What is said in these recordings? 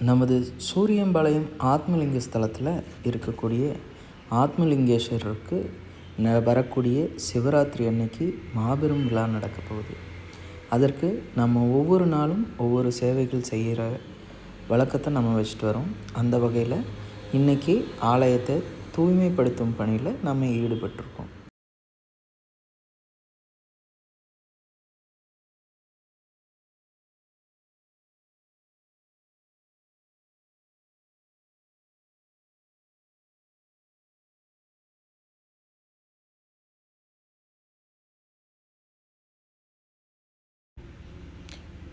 நமது சூரியம்பாளையம் ஆத்மலிங்க ஸ்தலத்தில் இருக்கக்கூடிய ஆத்மலிங்கேஸ்வரருக்கு வரக்கூடிய சிவராத்திரி அன்னைக்கு மாபெரும் விழா நடக்க போகுது. அதற்கு நம்ம ஒவ்வொரு நாளும் ஒவ்வொரு சேவைகள் செய்கிற வழக்கத்தை நம்ம வச்சுட்டு வரோம். அந்த வகையில் இன்றைக்கி ஆலயத்தை தூய்மைப்படுத்தும் பணியில் நம்ம ஈடுபட்டிருக்கோம்.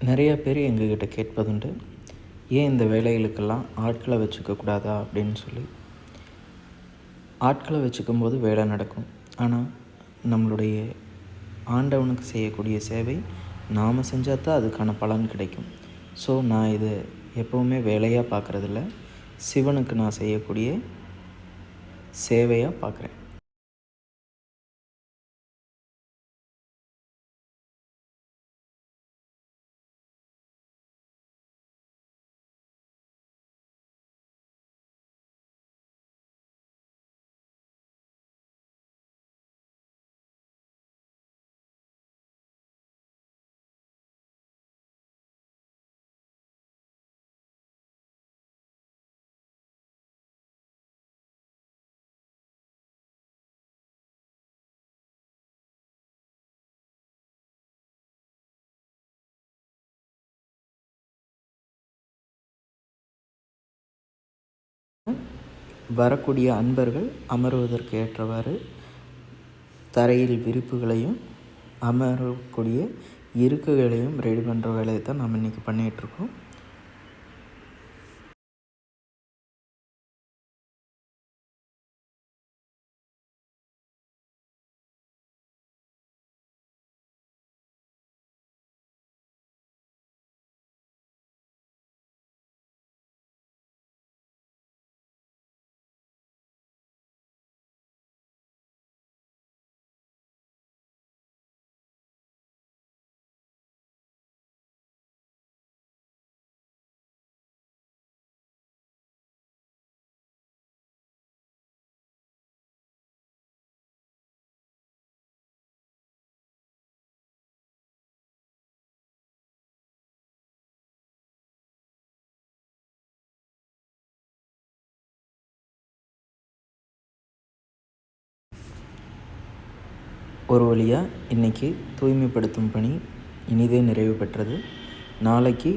நிறைய பேர் எங்ககிட்ட கேட்பதுண்டு, ஏன் இந்த வேலைகளுக்கெல்லாம் ஆட்களை வச்சுக்கக்கூடாதா அப்படின்னு சொல்லி. ஆட்களை வச்சுக்கும்போது வேலை நடக்கும். ஆனால் நம்மளுடைய ஆண்டவனுக்கு செய்யக்கூடிய சேவை நாம் செஞ்சால் தான் அதுக்கான பலன் கிடைக்கும். ஸோ நான் இதை எப்போவுமே வேலையாக பார்க்குறதில்ல, சிவனுக்கு நான் செய்யக்கூடிய சேவையாக பார்க்குறேன். வரக்கூடிய அன்பர்கள் அமருவதற்கு ஏற்றவாறு தரையில் விரிப்புகளையும் அமரக்கூடிய இருக்கைகளையும் ரெடி பண்ணுற வேலையை தான் நம்ம இன்றைக்கி பண்ணிகிட்ருக்கோம். ஒரு வழியாக இன்றைக்கி தூய்மைப்படுத்தும் பணி இனிதே நிறைவு பெற்றது. நாளைக்கு